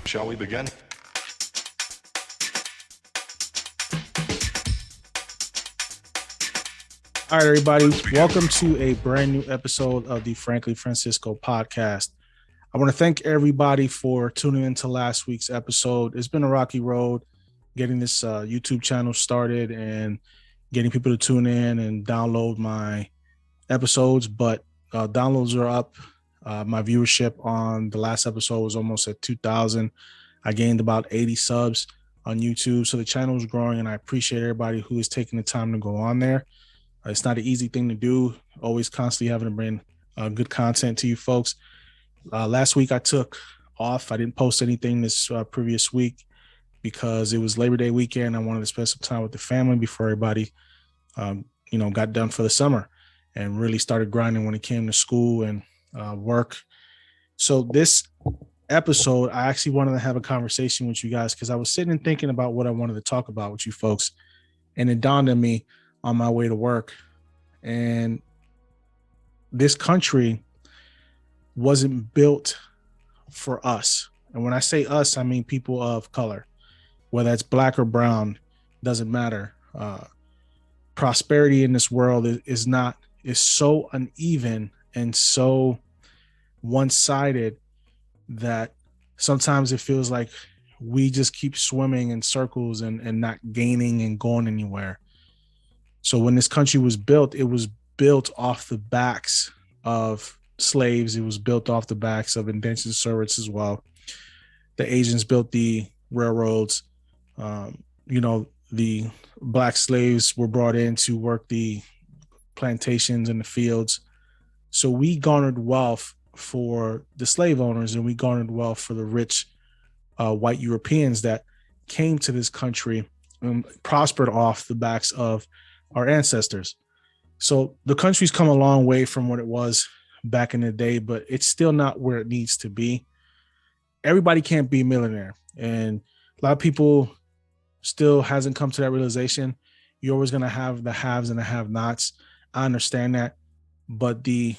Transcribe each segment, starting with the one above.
Shall we begin? All right, everybody. Welcome to a brand new episode of the Frankly Francisco podcast. I want to thank everybody for tuning into last week's episode. It's been a rocky road getting this YouTube channel started and getting people to tune in and download my episodes, but downloads are up. My viewership on the last episode was almost at 2,000. I gained about 80 subs on YouTube, so the channel is growing, and I appreciate everybody who is taking the time to go on there. It's not an easy thing to do, always constantly having to bring good content to you folks. Last week I took off. I didn't post anything this previous week because it was Labor Day weekend. I wanted to spend some time with the family before everybody, got done for the summer and really started grinding when it came to school and work. So this episode, I actually wanted to have a conversation with you guys because I was sitting and thinking about what I wanted to talk about with you folks. And it dawned on me on my way to work. And this country wasn't built for us. And when I say us, I mean people of color, whether it's black or brown, doesn't matter. Prosperity in this world is so uneven and so one-sided that sometimes it feels like we just keep swimming in circles and not gaining and going anywhere. So when this country was built, it was built off the backs of slaves. It was built off the backs of indentured servants as well. The Asians built the railroads. The black slaves were brought in to work the plantations and the fields. So we garnered wealth for the slave owners, and we garnered wealth for the rich white Europeans that came to this country and prospered off the backs of our ancestors. So the country's come a long way from what it was back in the day, but it's still not where it needs to be. Everybody can't be a millionaire. And a lot of people still hasn't come to that realization. You're always going to have the haves and the have-nots. I understand that. But the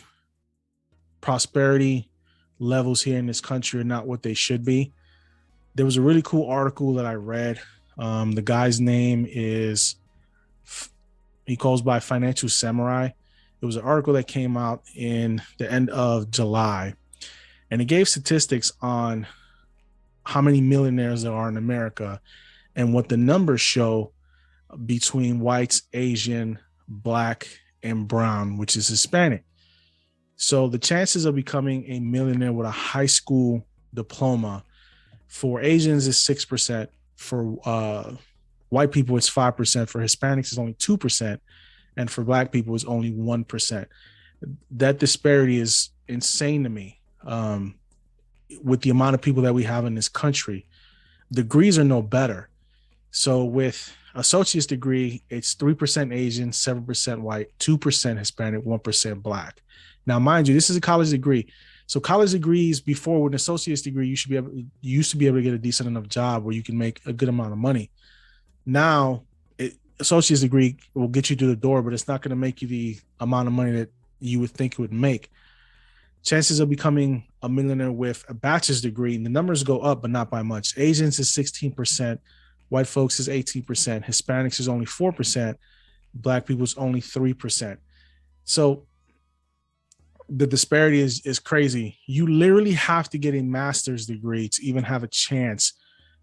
prosperity levels here in this country are not what they should be. There was a really cool article that I read. The guy's name is... he goes by Financial Samurai. It was an article that came out in the end of July, and it gave statistics on how many millionaires there are in America and what the numbers show between whites, Asian, black, and brown, which is Hispanic. So the chances of becoming a millionaire with a high school diploma for Asians is 6%. For white people, it's 5%. For Hispanics, it's only 2%. And for black people, it's only 1%. That disparity is insane to me. With the amount of people that we have in this country, degrees are no better. So with associate's degree, it's 3% Asian, 7% white, 2% Hispanic, 1% black. Now, mind you, this is a college degree. So college degrees before, with an associate's degree, you used to be able to get a decent enough job where you can make a good amount of money. Now, associate's degree will get you through the door, but it's not going to make you the amount of money that you would think it would make. Chances of becoming a millionaire with a bachelor's degree, the numbers go up, but not by much. Asians is 16%, white folks is 18%, Hispanics is only 4%, black people is only 3%. So the disparity is crazy. You literally have to get a master's degree to even have a chance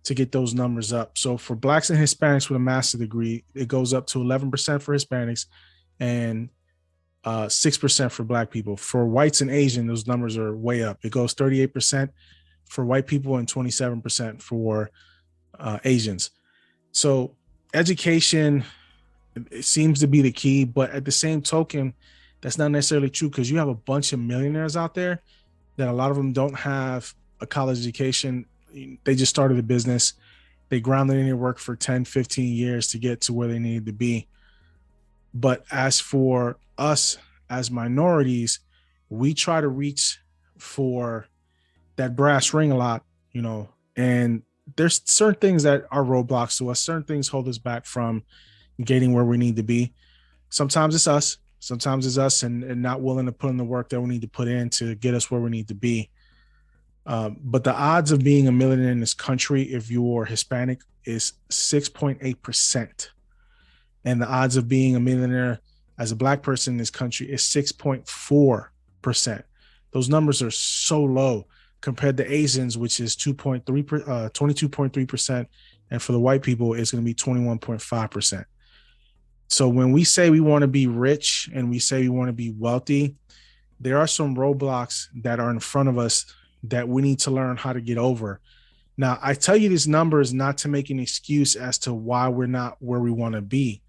to get those numbers up. So for blacks and Hispanics with a master's degree, it goes up to 11% for Hispanics and 6% for black people. For whites and Asian, those numbers are way up. It goes 38% for white people and 27% for Asians. So education, it seems to be the key, but at the same token, that's not necessarily true, because you have a bunch of millionaires out there that a lot of them don't have a college education. They just started a business. They grounded in their work for 10, 15 years to get to where they needed to be. But as for us as minorities, we try to reach for that brass ring a lot, and there's certain things that are roadblocks to us. Certain things hold us back from getting where we need to be. Sometimes it's us. Sometimes it's us and not willing to put in the work that we need to put in to get us where we need to be. But the odds of being a millionaire in this country, if you're Hispanic, is 6.8%. And the odds of being a millionaire as a black person in this country is 6.4%. Those numbers are so low compared to Asians, which is 22.3%. And for the white people, it's going to be 21.5%. So when we say we want to be rich and we say we want to be wealthy, there are some roadblocks that are in front of us that we need to learn how to get over. Now, I tell you these numbers not to make an excuse as to why we're not where we want to be.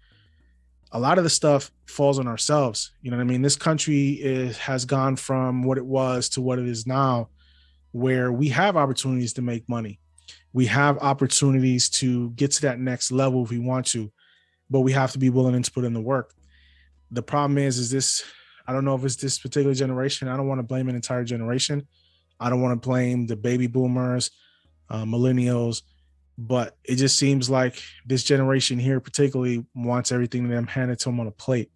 A lot of the stuff falls on ourselves. You know what I mean? This country has gone from what it was to what it is now, where we have opportunities to make money. We have opportunities to get to that next level if we want to, but we have to be willing to put in the work. The problem is this, I don't know if it's this particular generation. I don't want to blame an entire generation. I don't want to blame the baby boomers, millennials, but it just seems like this generation here particularly wants everything to them handed to them on a plate.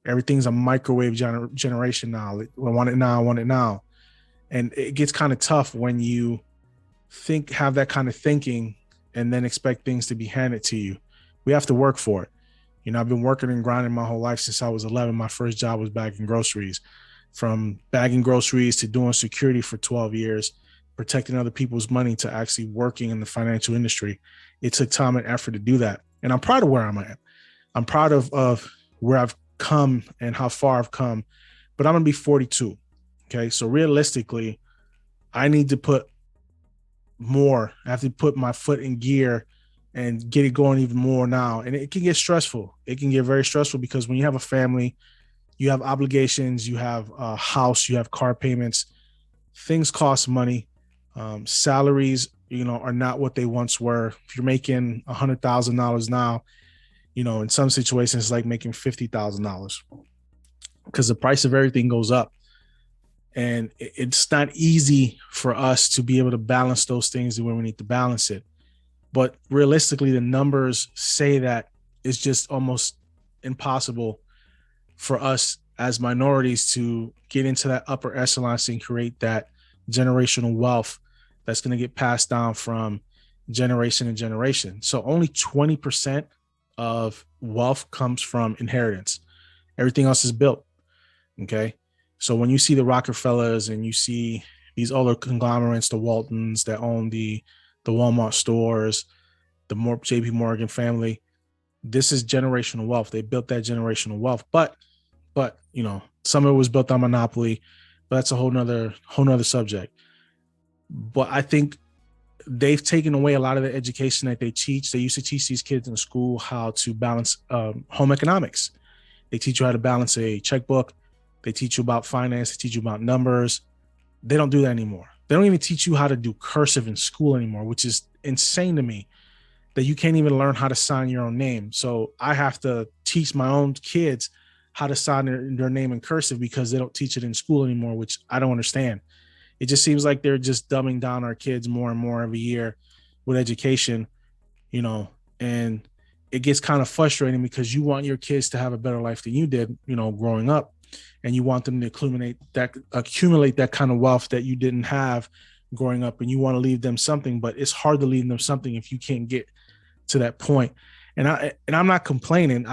Everything's a microwave generation now. I want it now. I want it now. And it gets kind of tough when you have that kind of thinking and then expect things to be handed to you. We have to work for it. You know, I've been working and grinding my whole life since I was 11. My first job was bagging groceries. From bagging groceries to doing security for 12 years, protecting other people's money to actually working in the financial industry. It took time and effort to do that. And I'm proud of where I'm at. I'm proud of where I've come and how far I've come, but I'm going to be 42. Okay. So realistically, I need to put more. I have to put my foot in gear and get it going even more now. And it can get stressful. It can get very stressful because when you have a family, you have obligations, you have a house, you have car payments, things cost money. Salaries, are not what they once were. If you're making $100,000 now, in some situations, it's like making $50,000 because the price of everything goes up. And it's not easy for us to be able to balance those things the way we need to balance it. But realistically, the numbers say that it's just almost impossible for us as minorities to get into that upper echelon and create that generational wealth that's going to get passed down from generation to generation. So only 20% of wealth comes from inheritance. Everything else is built. Okay. So when you see the Rockefellers and you see these other conglomerates, the Waltons that own the Walmart stores, the JP Morgan family, this is generational wealth. They built that generational wealth, but some of it was built on monopoly, but that's a whole nother subject. But I think they've taken away a lot of the education that they teach. They used to teach these kids in school how to balance home economics. They teach you how to balance a checkbook. They teach you about finance. They teach you about numbers. They don't do that anymore. They don't even teach you how to do cursive in school anymore, which is insane to me, that you can't even learn how to sign your own name. So I have to teach my own kids how to sign their name in cursive because they don't teach it in school anymore, which I don't understand. It just seems like they're just dumbing down our kids more and more every year with education, and it gets kind of frustrating because you want your kids to have a better life than you did, growing up, and you want them to accumulate that kind of wealth that you didn't have growing up, and you want to leave them something, but it's hard to leave them something if you can't get to that point. And I'm not complaining.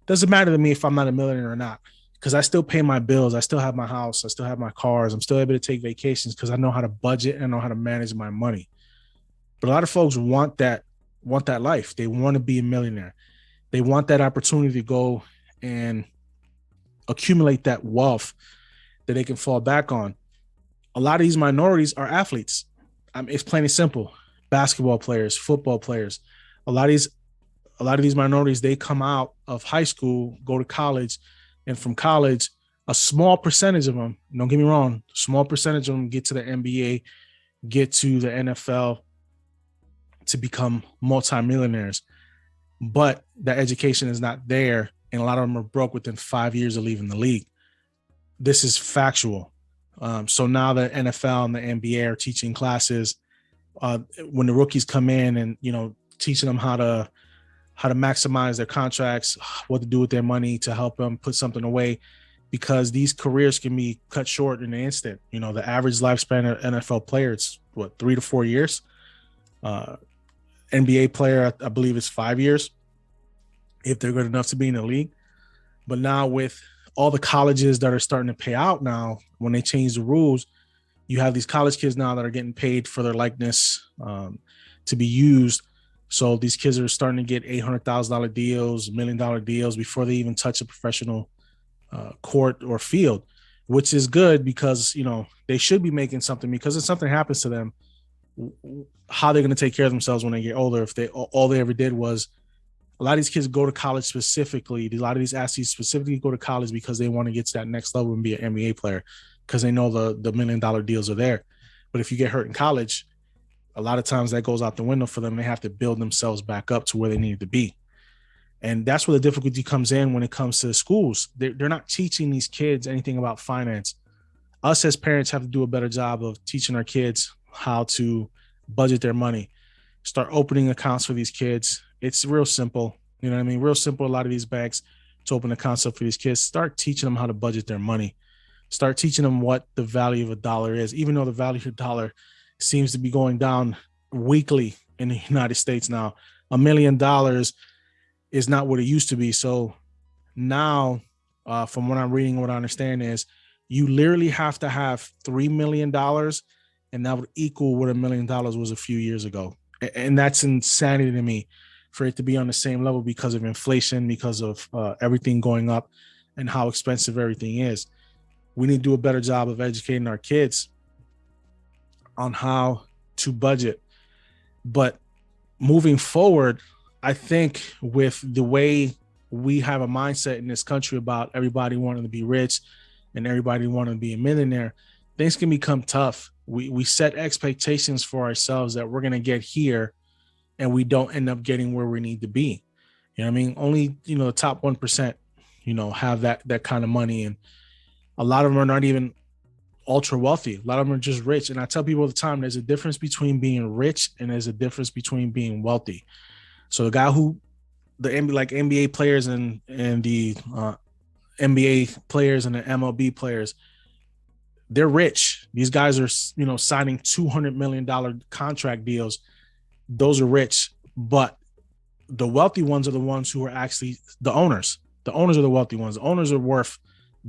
Doesn't matter to me if I'm not a millionaire or not, because I still pay my bills. I still have my house. I still have my cars. I'm still able to take vacations because I know how to budget and I know how to manage my money. But a lot of folks want that life. They want to be a millionaire. They want that opportunity to go and accumulate that wealth that they can fall back on. A lot of these minorities are athletes. It's plain and simple. Basketball players, football players. A lot of these minorities, they come out of high school, go to college, and from college, a small percentage of them, don't get me wrong, small percentage of them get to the NBA, get to the NFL to become multimillionaires. But that education is not there, and a lot of them are broke within 5 years of leaving the league. This is factual. So now the NFL and the NBA are teaching classes when the rookies come in and, teaching them how to maximize their contracts, what to do with their money to help them put something away. because these careers can be cut short in an instant. You know, the average lifespan of NFL player, it's what, 3 to 4 years. Uh, NBA player, I believe, is 5 years if they're good enough to be in the league. But now with all the colleges that are starting to pay out now, when they change the rules, you have these college kids now that are getting paid for their likeness to be used. So these kids are starting to get $800,000 deals, $1 million deals before they even touch a professional court or field, which is good because, you know, they should be making something, because if something happens to them, how they're going to take care of themselves when they get older if they all they ever did was, a lot of these kids go to college specifically. A lot of these athletes specifically go to college because they want to get to that next level and be an NBA player, because they know the $1 million deals are there. But if you get hurt in college, a lot of times that goes out the window for them. They have to build themselves back up to where they need to be. And that's where the difficulty comes in when it comes to the schools. They're not teaching these kids anything about finance. Us as parents have to do a better job of teaching our kids how to budget their money, start opening accounts for these kids. It's real simple. You know what I mean? Real simple. A lot of these banks to open accounts up for these kids. Start teaching them how to budget their money. Start teaching them what the value of a dollar is, even though the value of a dollar seems to be going down weekly in the United States now. $1 million is not what it used to be. So now, from what I'm reading, what I understand is you literally have to have $3 million, and that would equal what $1 million was a few years ago. And that's insanity to me, for it to be on the same level because of inflation, because of everything going up and how expensive everything is. We need to do a better job of educating our kids on how to budget. But moving forward, I think with the way we have a mindset in this country about everybody wanting to be rich and everybody wanting to be a millionaire, things can become tough. We set expectations for ourselves that we're going to get here, and we don't end up getting where we need to be. You know what I mean? Only, the top 1%, have that kind of money. And a lot of them are not even ultra wealthy. A lot of them are just rich. And I tell people all the time, there's a difference between being rich and there's a difference between being wealthy. So the guy like NBA players and the NBA players and the MLB players, they're rich. These guys are, signing $200 million contract deals. Those are rich. But the wealthy ones are the ones who are actually the owners. The owners are the wealthy ones. The owners are worth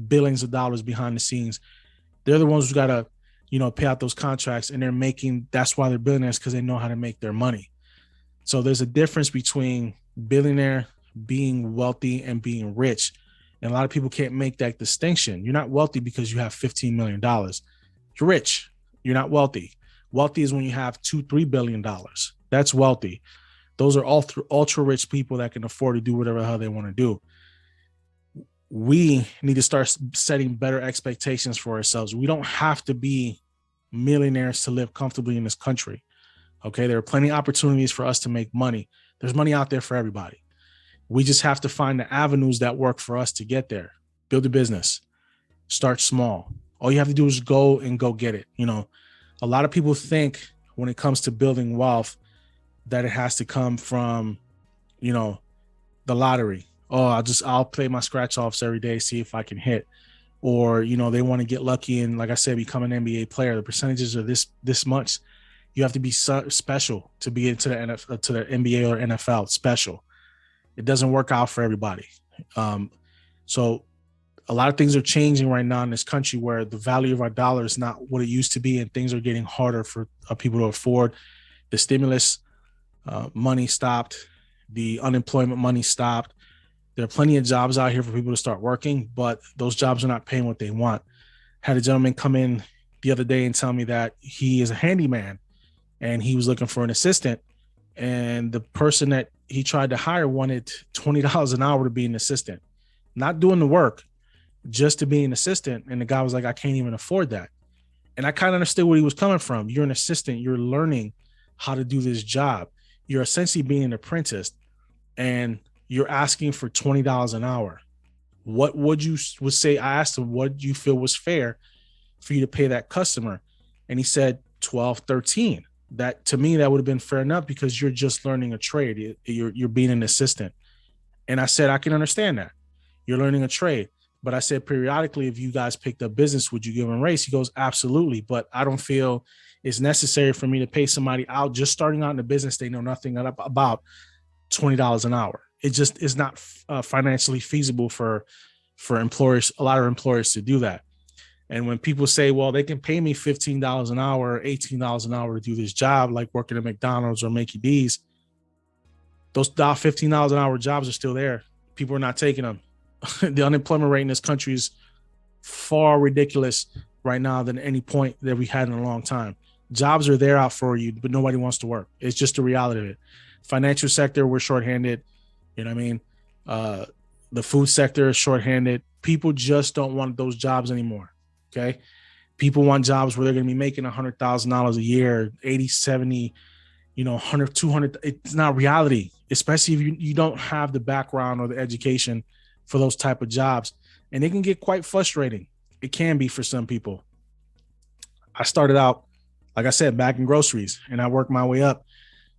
billions of dollars behind the scenes. They're the ones who got to, pay out those contracts, and that's why they're billionaires, because they know how to make their money. So there's a difference between billionaire, being wealthy, and being rich. And a lot of people can't make that distinction. You're not wealthy because you have $15 million. You're rich. You're not wealthy. Wealthy is when you have $2-3 billion. That's wealthy. Those are all ultra rich people that can afford to do whatever the hell they want to do. We need to start setting better expectations for ourselves. We don't have to be millionaires to live comfortably in this country. Okay. There are plenty of opportunities for us to make money. There's money out there for everybody. We just have to find the avenues that work for us to get there. Build a business, start small. All you have to do is go get it. A lot of people think when it comes to building wealth that it has to come from, the lottery. Oh, I'll play my scratch offs every day, see if I can hit. Or, they want to get lucky and, like I said, become an NBA player. The percentages are this much. You have to be special to be into the NFL, to the NBA or NFL. Special. It doesn't work out for everybody. So a lot of things are changing right now in this country, where the value of our dollar is not what it used to be, and things are getting harder for people to afford. The stimulus money stopped. The unemployment money stopped. There are plenty of jobs out here for people to start working, but those jobs are not paying what they want. Had a gentleman come in the other day and tell me that he is a handyman and he was looking for an assistant, and the person that he tried to hire wanted $20 an hour to be an assistant, not doing the work, just to be an assistant. And the guy was like, I can't even afford that. And I kind of understood where he was coming from. You're an assistant. You're learning how to do this job. You're essentially being an apprentice, and you're asking for $20 an hour. What would you say? I asked him, what do you feel was fair for you to pay that customer? And he said 12, 13. That, to me, that would have been fair enough, because you're just learning a trade. You're being an assistant. And I said, I can understand that. You're learning a trade. But I said, periodically, if you guys picked up business, would you give them a raise? He goes, absolutely. But I don't feel it's necessary for me to pay somebody out just starting out in the business they know nothing about $20 an hour. It just is not financially feasible for employers, a lot of employers to do that. And when people say, well, they can pay me $15 an hour, $18 an hour to do this job, like working at McDonald's or Mickey D's, those $15 an hour jobs are still there. People are not taking them. The unemployment rate in this country is far ridiculous right now than any point that we had in a long time. Jobs are there out for you, but nobody wants to work. It's just the reality of it. Financial sector, we're shorthanded. You know what I mean? The food sector is shorthanded. People just don't want those jobs anymore. Okay. People want jobs where they're going to be making $100,000 a year, 80, 70, 100, 200. It's not reality, especially if you don't have the background or the education for those type of jobs. And it can get quite frustrating. It can be for some people. I started out, like I said, back in groceries, and I worked my way up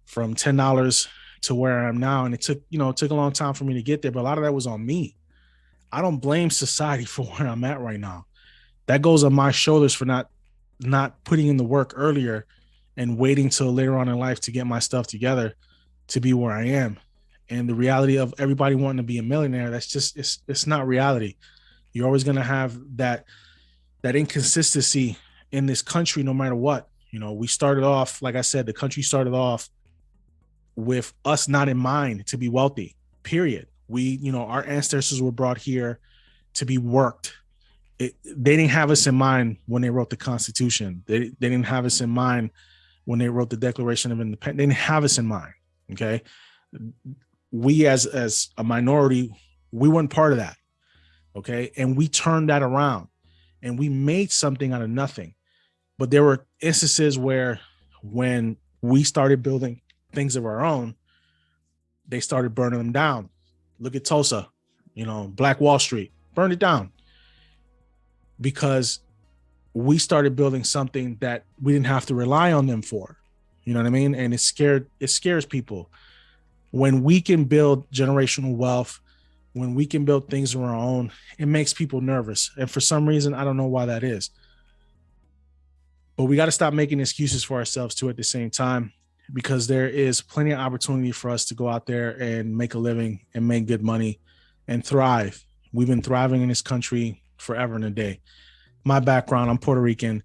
from $10 to where I am now. And it took a long time for me to get there, but a lot of that was on me. I don't blame society for where I'm at right now. That goes on my shoulders for not putting in the work earlier and waiting till later on in life to get my stuff together to be where I am. And the reality of everybody wanting to be a millionaire, that's just, it's not reality. You're always going to have that inconsistency in this country, no matter what. We started off, like I said, the country started off with us not in mind to be wealthy, period. Our ancestors were brought here to be worked. They didn't have us in mind when they wrote the Constitution. They didn't have us in mind when they wrote the Declaration of Independence. They didn't have us in mind. Okay. We as a minority, we weren't part of that. Okay. And we turned that around and we made something out of nothing. But there were instances where when we started building things of our own, they started burning them down. Look at Tulsa, Black Wall Street, burned it down because we started building something that we didn't have to rely on them for. You know what I mean? And it scares people. When we can build generational wealth, when we can build things of our own, it makes people nervous. And for some reason, I don't know why that is. But we got to stop making excuses for ourselves too at the same time, because there is plenty of opportunity for us to go out there and make a living and make good money and thrive. We've been thriving in this country forever and a day. My background, I'm Puerto Rican,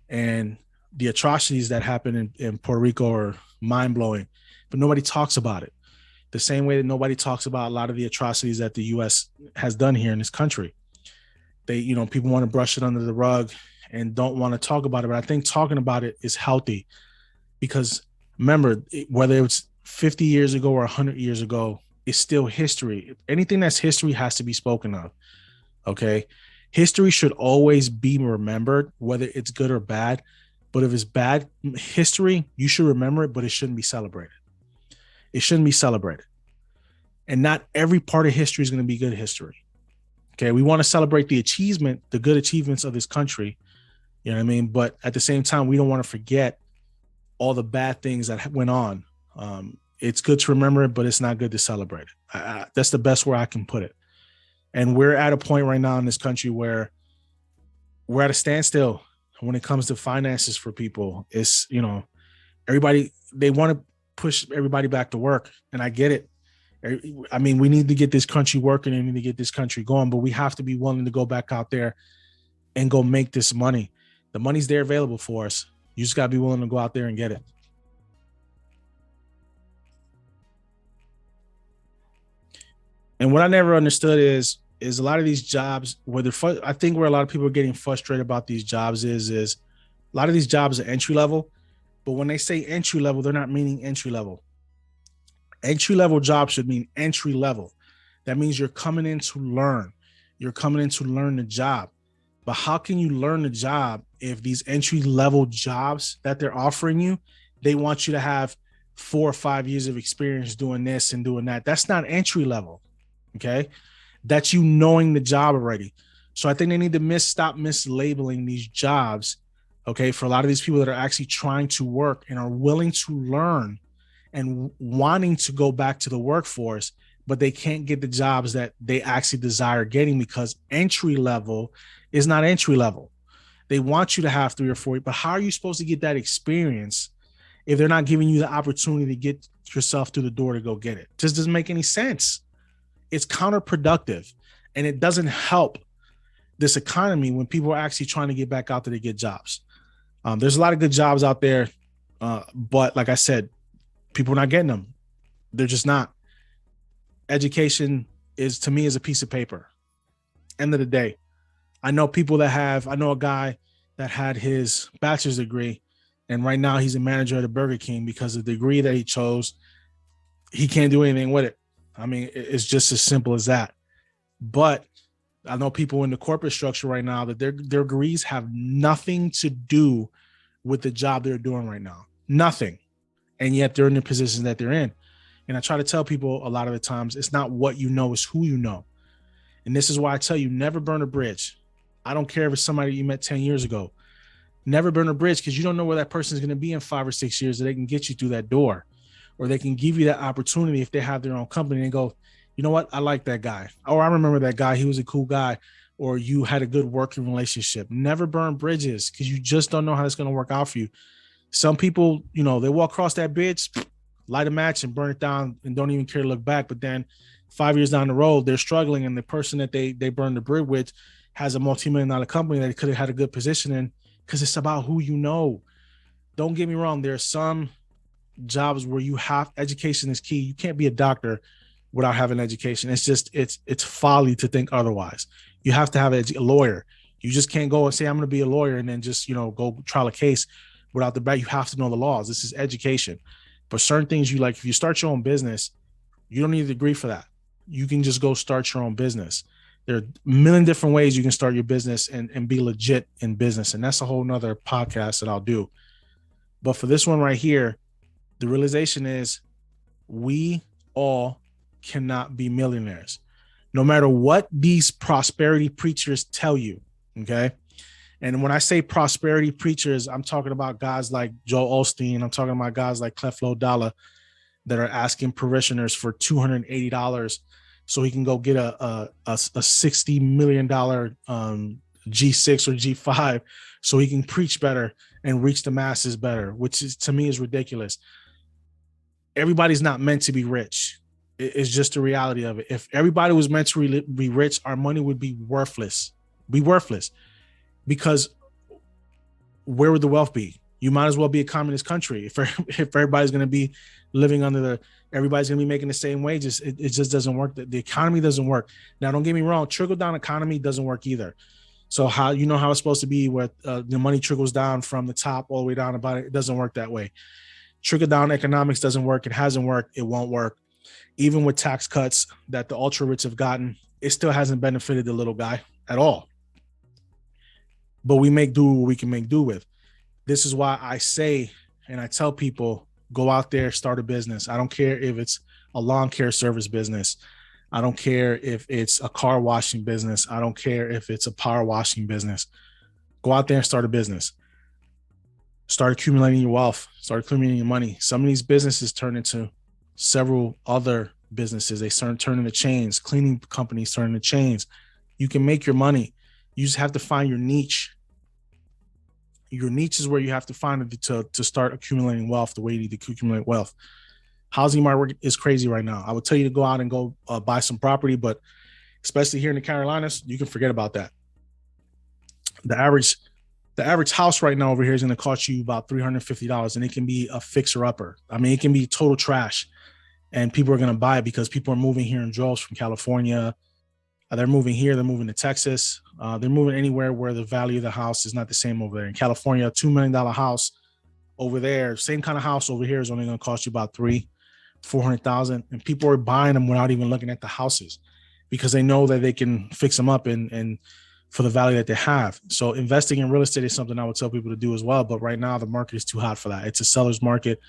and the atrocities that happen in Puerto Rico are mind-blowing, but nobody talks about it. The same way that nobody talks about a lot of the atrocities that the U.S. has done here in this country. People want to brush it under the rug and don't want to talk about it. But I think talking about it is healthy because remember, whether it's 50 years ago or 100 years ago, it's still history. Anything that's history has to be spoken of. Okay. History should always be remembered, whether it's good or bad. But if it's bad history, you should remember it, but it shouldn't be celebrated. It shouldn't be celebrated. And not every part of history is going to be good history. Okay. We want to celebrate the good achievements of this country. You know what I mean? But at the same time, we don't want to forget all the bad things that went on. It's good to remember it, but it's not good to celebrate it. That's the best way I can put it. And we're at a point right now in this country where we're at a standstill when it comes to finances for people. It's, everybody, they want to push everybody back to work. And I get it. I mean, we need to get this country working and we need to get this country going, but we have to be willing to go back out there and go make this money. The money's there available for us. You just got to be willing to go out there and get it. And what I never understood is a lot of these jobs, I think where a lot of people are getting frustrated about these jobs is a lot of these jobs are entry level, but when they say entry level, they're not meaning entry level. Entry level jobs should mean entry level. That means you're coming in to learn. You're coming in to learn the job. But how can you learn the job if these entry level jobs that they're offering you, they want you to have 4 or 5 years of experience doing this and doing that? That's not entry level. Okay. That's you knowing the job already. So I think they need to stop mislabeling these jobs. Okay. For a lot of these people that are actually trying to work and are willing to learn and wanting to go back to the workforce, but they can't get the jobs that they actually desire getting because entry level is not entry level. They want you to have 3 or 4, but how are you supposed to get that experience if they're not giving you the opportunity to get yourself through the door to go get it? Just doesn't make any sense. It's counterproductive, and it doesn't help this economy when people are actually trying to get back out there to get jobs. There's a lot of good jobs out there, but like I said, people are not getting them. They're just not. Education is, to me, is a piece of paper. End of the day, I know a guy that had his bachelor's degree, and right now he's a manager at a Burger King because of the degree that he chose. He can't do anything with it. I mean, it's just as simple as that. But I know people in the corporate structure right now that their degrees have nothing to do with the job they're doing right now. Nothing. And yet they're in the positions that they're in. And I try to tell people a lot of the times, it's not what you know, it's who you know. And this is why I tell you, never burn a bridge. I don't care if it's somebody you met 10 years ago. Never burn a bridge, because you don't know where that person is going to be in 5 or 6 years, that they can get you through that door, or they can give you that opportunity if they have their own company and go, you know what, I like that guy. Or I remember that guy, he was a cool guy. Or you had a good working relationship. Never burn bridges, because you just don't know how it's going to work out for you. Some people, they walk across that bridge, light a match and burn it down and don't even care to look back. But then 5 years down the road, they're struggling, and the person that they burned the bridge with has a multi-million-dollar company that they could have had a good position in, because it's about who you know. Don't get me wrong. There are some jobs where education is key. You can't be a doctor without having education. It's just, it's folly to think otherwise. You have to have a lawyer. You just can't go and say, I'm going to be a lawyer, and then just, go trial a case without the back. You have to know the laws. This is education. But certain things, if you start your own business, you don't need a degree for that. You can just go start your own business. There are a million different ways you can start your business and be legit in business. And that's a whole nother podcast that I'll do. But for this one right here, the realization is we all cannot be millionaires, no matter what these prosperity preachers tell you. Okay. And when I say prosperity preachers, I'm talking about guys like Joel Osteen. I'm talking about guys like Creflo Dollar that are asking parishioners for $280 so he can go get a $60 million G6 or G5 so he can preach better and reach the masses better, which is, to me, is ridiculous. Everybody's not meant to be rich. It's just the reality of it. If everybody was meant to be rich, our money would be worthless. Because where would the wealth be? You might as well be a communist country. If everybody's going to be living everybody's going to be making the same wages, it just doesn't work. The economy doesn't work. Now, don't get me wrong. Trickle down economy doesn't work either. So how it's supposed to be where the money trickles down from the top all the way down about it? It doesn't work that way. Trickle down economics doesn't work. It hasn't worked. It won't work. Even with tax cuts that the ultra rich have gotten, it still hasn't benefited the little guy at all. But we make do what we can make do with. This is why I say, and I tell people, go out there, start a business. I don't care if it's a lawn care service business. I don't care if it's a car washing business. I don't care if it's a power washing business. Go out there and start a business. Start accumulating your wealth. Start accumulating your money. Some of these businesses turn into several other businesses. They turn into chains. Cleaning companies turn into chains. You can make your money. You just have to find your niche. Your niche is where you have to find it to start accumulating wealth the way you need to accumulate wealth. Housing market is crazy right now. I would tell you to go out and go buy some property, but especially here in the Carolinas, you can forget about that. The average house right now over here is going to cost you about $350, and it can be a fixer-upper. I mean, it can be total trash, and people are going to buy it because people are moving here in droves from California. They're moving here. They're moving to Texas. They're moving anywhere where the value of the house is not the same over there. In California, a $2 million house over there, same kind of house over here is only going to cost you about $400,000. And people are buying them without even looking at the houses because they know that they can fix them up and for the value that they have. So investing in real estate is something I would tell people to do as well. But right now, the market is too hot for that. It's a seller's market.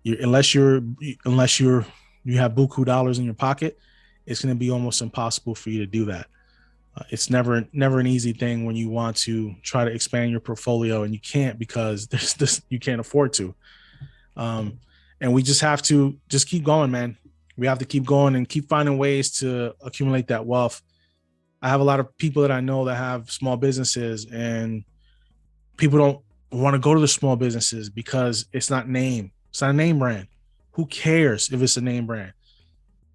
Unless you have buku dollars in your pocket, it's going to be almost impossible for you to do that. It's never an easy thing when you want to try to expand your portfolio and you can't because you can't afford to. And we just have to just keep going, man. We have to keep going and keep finding ways to accumulate that wealth. I have a lot of people that I know that have small businesses, and people don't want to go to the small businesses because it's not a name brand. Who cares if it's a name brand?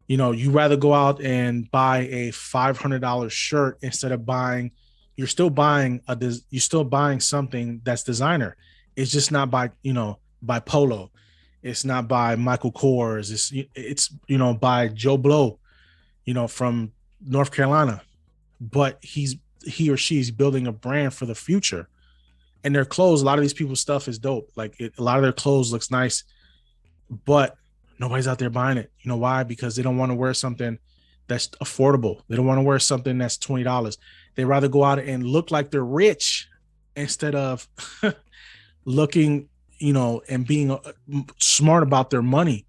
You rather go out and buy a $500 shirt instead of buying. You're still buying something that's designer. It's just not by Polo. It's not by Michael Kors. It's by Joe Blow, from North Carolina. But he or she's building a brand for the future. And their clothes, a lot of these people's stuff is dope. A lot of their clothes looks nice, but nobody's out there buying it. You know why? Because they don't want to wear something that's affordable. They don't want to wear something that's $20. They rather go out and look like they're rich instead of looking, and being smart about their money,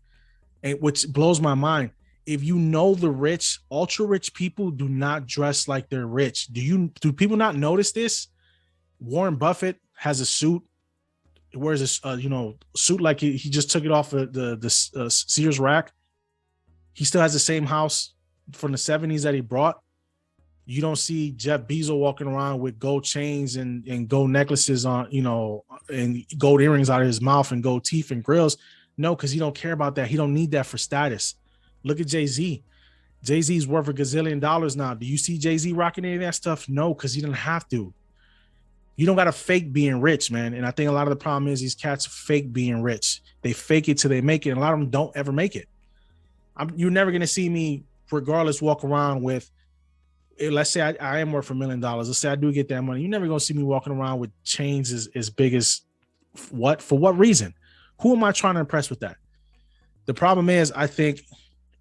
and which blows my mind. If the rich, ultra rich people do not dress like they're rich. Do people not notice this? Warren Buffett has a suit. He wears a suit like he just took it off the Sears rack. He still has the same house from the 70s that he brought. You don't see Jeff Bezos walking around with gold chains and gold necklaces on, and gold earrings out of his mouth and gold teeth and grills. No, because he don't care about that. He don't need that for status. Look at Jay-Z. Jay-Z's worth $1 gazillion now. Do you see Jay-Z rocking any of that stuff? No, because he didn't have to. You don't got to fake being rich, man. And I think a lot of the problem is these cats fake being rich. They fake it till they make it. And a lot of them don't ever make it. You're never going to see me, regardless, walk around with, let's say I am worth $1 million. Let's say I do get that money. You're never going to see me walking around with chains as big as what? For what reason? Who am I trying to impress with that? The problem is, I think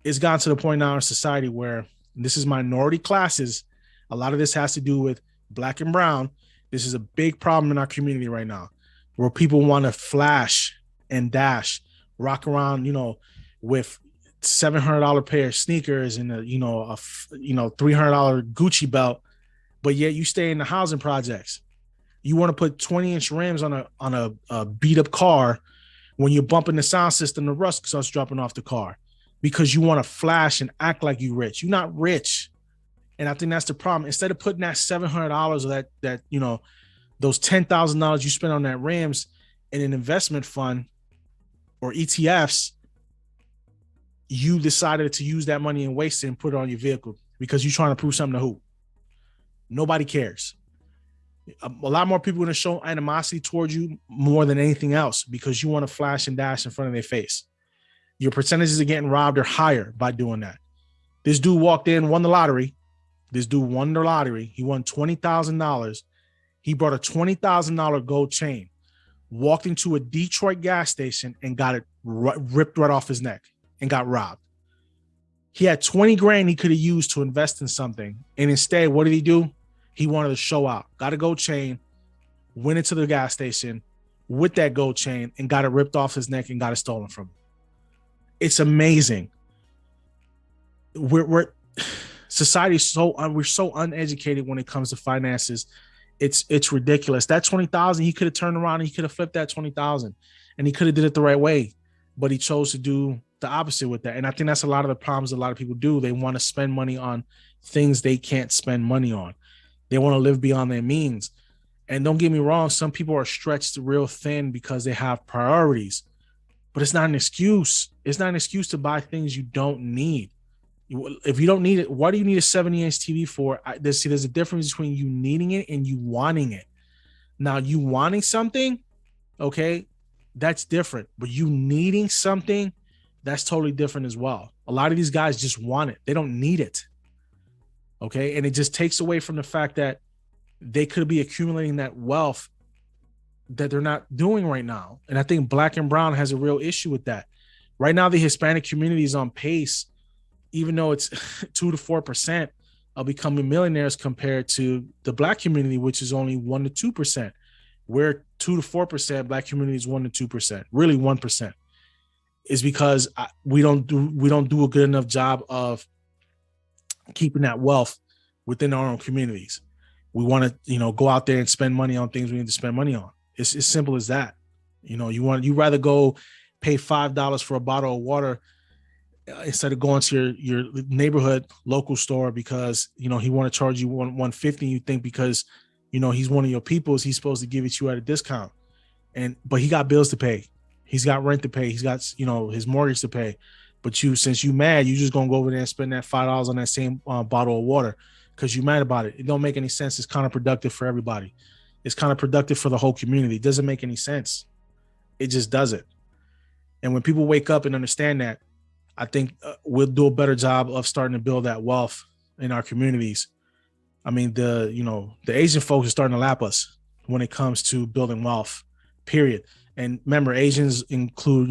it's gotten to the point now in society where this is minority classes. A lot of this has to do with black and brown. This is a big problem in our community right now, where people want to flash and dash, rock around, with $700 pair of sneakers and a $300 Gucci belt, but yet you stay in the housing projects. You want to put 20-inch rims on a beat up car. When you're bumping the sound system, the rust starts dropping off the car because you want to flash and act like you rich. You're not rich. And I think that's the problem. Instead of putting that $700 or that those $10,000 you spend on that rims in an investment fund or ETFs, you decided to use that money and waste it and put it on your vehicle because you're trying to prove something to who? Nobody cares. A lot more people are going to show animosity towards you more than anything else because you want to flash and dash in front of their face. Your percentages of getting robbed are higher by doing that. This dude walked in, won the lottery. He won $20,000. He brought a $20,000 gold chain, walked into a Detroit gas station and got it ripped right off his neck and got robbed. He had 20 grand he could have used to invest in something. And instead, what did he do? He wanted to show out, got a gold chain, went into the gas station with that gold chain and got it ripped off his neck and got it stolen from him. It's amazing. We're society's we're so uneducated when it comes to finances. It's ridiculous. That 20,000, he could have turned around and he could have flipped that 20,000 and he could have did it the right way, but he chose to do the opposite with that. And I think that's a lot of the problems a lot of people do. They want to spend money on things they can't spend money on. They want to live beyond their means. And don't get me wrong, some people are stretched real thin because they have priorities, but it's not an excuse. It's not an excuse to buy things you don't need. If you don't need it, why do you need a 70-inch TV for? There's a difference between you needing it and you wanting it. Now, you wanting something, okay, that's different. But you needing something, that's totally different as well. A lot of these guys just want it. They don't need it. Okay. And it just takes away from the fact that they could be accumulating that wealth that they're not doing right now. And I think black and brown has a real issue with that. Right now, the Hispanic community is on pace, even though it's 2 to 4% of becoming millionaires compared to the black community, which is only 1 to 2%. We're 2 to 4%, black community is 1 to 2%, really 1%. Is because we don't do a good enough job of keeping that wealth within our own communities. We want to, go out there and spend money on things we need to spend money on. It's as simple as that. You rather go pay $5 for a bottle of water instead of going to your neighborhood local store because he want to charge you 150, you think because he's one of your peoples, he's supposed to give it to you at a discount. But he got bills to pay, he's got rent to pay, he's got his mortgage to pay. But since you mad, you just gonna go over there and spend that $5 on that same bottle of water because you mad about it. It don't make any sense. It's counterproductive for everybody. It's counterproductive for the whole community. It doesn't make any sense. It just doesn't. And when people wake up and understand that, I think we'll do a better job of starting to build that wealth in our communities. I mean, the Asian folks are starting to lap us when it comes to building wealth, period. And remember, Asians include,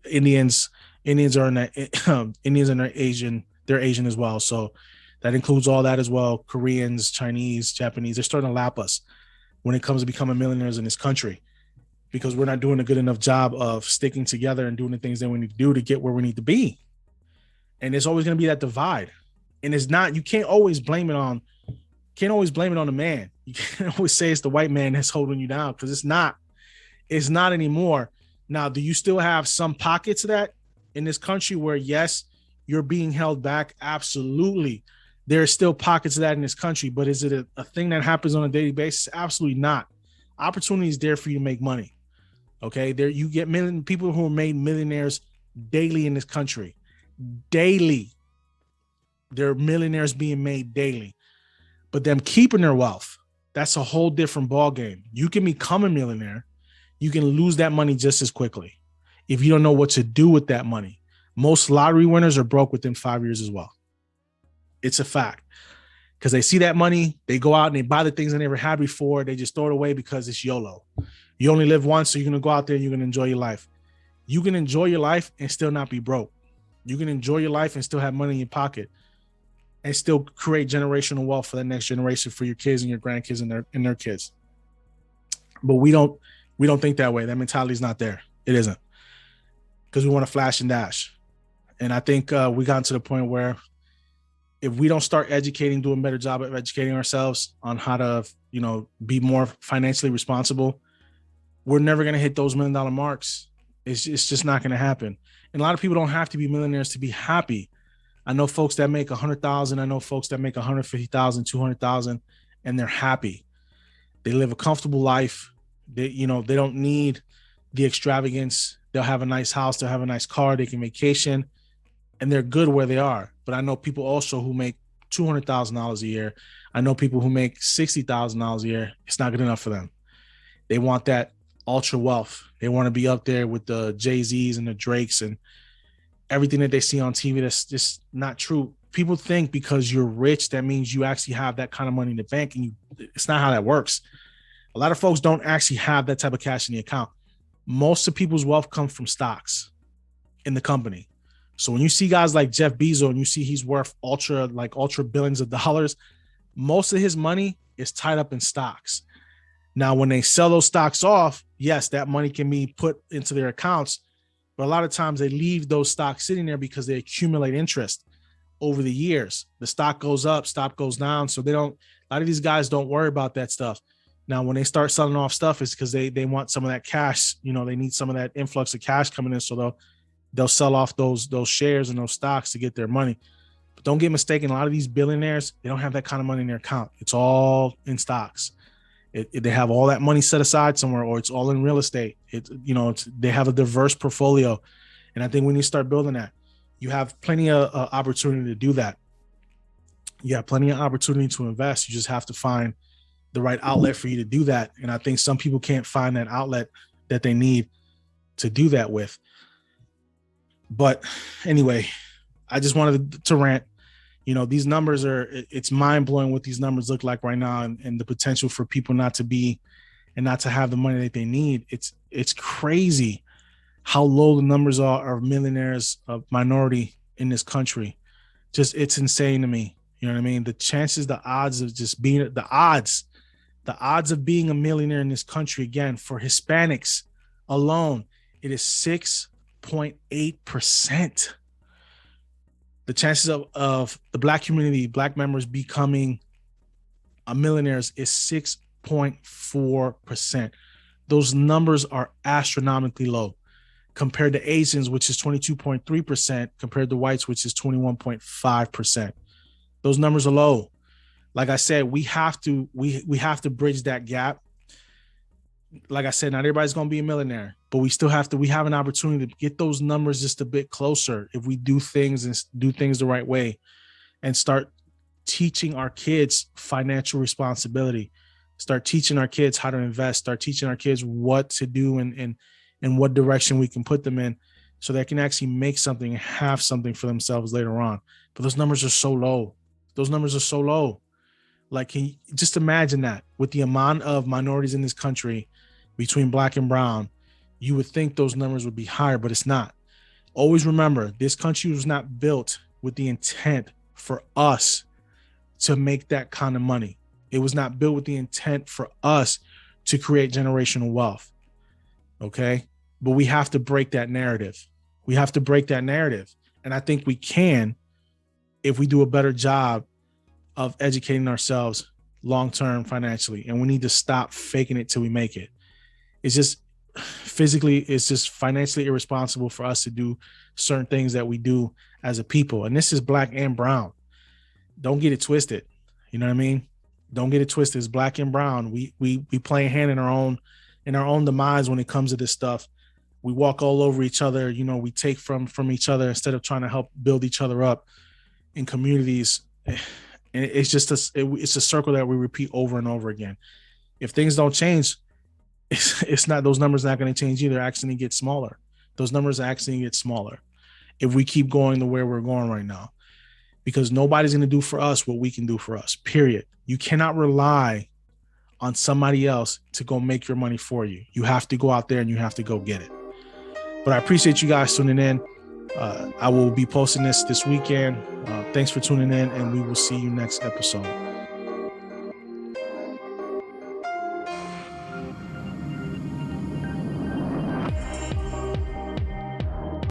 Indians. Indians are in that. Indians and they're Asian as well. So that includes all that as well. Koreans, Chinese, Japanese. They're starting to lap us when it comes to becoming millionaires in this country, because we're not doing a good enough job of sticking together and doing the things that we need to do to get where we need to be. And there's always going to be that divide. And it's not, you can't always blame it on the man. You can't always say it's the white man that's holding you down, because it's not anymore. Now, do you still have some pockets of that in this country where, yes, you're being held back? Absolutely. There are still pockets of that in this country, but is it a thing that happens on a daily basis? Absolutely not. Opportunity is there for you to make money. Okay, there you get people who are made millionaires daily in this country. Daily. There are millionaires being made daily. But them keeping their wealth, that's a whole different ball game. You can become a millionaire. You can lose that money just as quickly if you don't know what to do with that money. Most lottery winners are broke within 5 years as well. It's a fact. Because they see that money, they go out and they buy the things they never had before. They just throw it away because it's YOLO. You only live once, so you're going to go out there and you're going to enjoy your life. You can enjoy your life and still not be broke. You can enjoy your life and still have money in your pocket and still create generational wealth for the next generation, for your kids and your grandkids and their kids. But we don't think that way. That mentality is not there. It isn't, because we want to flash and dash. And I think we got to the point where if we don't start doing a better job of educating ourselves on how to, be more financially responsible, we're never going to hit those $1 million marks. It's just not going to happen. And a lot of people don't have to be millionaires to be happy. I know folks that make 100,000. I know folks that make 150,000, 200,000, and they're happy. They live a comfortable life. They don't need the extravagance. They'll have a nice house. They'll have a nice car. They can vacation, and they're good where they are. But I know people also who make $200,000 a year. I know people who make $60,000 a year. It's not good enough for them. They want that ultra wealth. They want to be up there with the Jay-Z's and the Drakes and everything that they see on TV. That's just not true. People think because you're rich, that means you actually have that kind of money in the bank, and it's not how that works. A lot of folks don't actually have that type of cash in the account. Most of people's wealth comes from stocks in the company. So when you see guys like Jeff Bezos and you see he's worth ultra billions of dollars, most of his money is tied up in stocks. Now, when they sell those stocks off, yes, that money can be put into their accounts, but a lot of times they leave those stocks sitting there because they accumulate interest over the years. The stock goes up, stock goes down. So a lot of these guys don't worry about that stuff. Now, when they start selling off stuff, it's because they want some of that cash. They need some of that influx of cash coming in. So they'll sell off those shares and those stocks to get their money. But don't get mistaken. A lot of these billionaires, they don't have that kind of money in their account. It's all in stocks. They have all that money set aside somewhere, or it's all in real estate. They have a diverse portfolio. And I think we need to start building that. You have plenty of opportunity to do that. You have plenty of opportunity to invest. You just have to find the right outlet for you to do that. And I think some people can't find that outlet that they need to do that with. But anyway, I just wanted to rant. These numbers it's mind blowing what these numbers look like right now, and the potential for people not to have the money that they need. It's crazy how low the numbers are of millionaires, of minority in this country. Just, it's insane to me. You know what I mean? The chances, the odds of just being the odds of being a millionaire in this country, again, for Hispanics alone, it is 6.8%. The chances of the Black community, Black members becoming millionaires is 6.4%. Those numbers are astronomically low. compared to Asians, which is 22.3%, compared to whites, which is 21.5%. Those numbers are low. Like I said, we have to bridge that gap. Like I said, not everybody's going to be a millionaire, but we have an opportunity to get those numbers just a bit closer if we do things the right way and start teaching our kids financial responsibility, start teaching our kids how to invest, start teaching our kids what to do and what direction we can put them in so they can actually make something and have something for themselves later on. But those numbers are so low. Those numbers are so low. Like, can you just imagine that with the amount of minorities in this country between black and brown, you would think those numbers would be higher, but it's not. Always remember, this country was not built with the intent for us to make that kind of money. It was not built with the intent for us to create generational wealth. Okay. But we have to break that narrative. We have to break that narrative. And I think we can if we do a better job of educating ourselves long-term financially. And we need to stop faking it till we make it. It's just financially irresponsible for us to do certain things that we do as a people. And this is black and brown. Don't get it twisted. You know what I mean? Don't get it twisted. It's black and brown. We play a hand in our own demise when it comes to this stuff. We walk all over each other. You know, we take from each other instead of trying to help build each other up in communities. And it's just it's a circle that we repeat over and over again. If things don't change, it's not, those numbers are not going to change either. Actually get smaller. Those numbers actually get smaller if we keep going the way we're going right now, because nobody's going to do for us what we can do for us, period. You cannot rely on somebody else to go make your money for you. You have to go out there and you have to go get it. But I appreciate you guys tuning in. I will be posting this weekend. Thanks for tuning in, and we will see you next episode.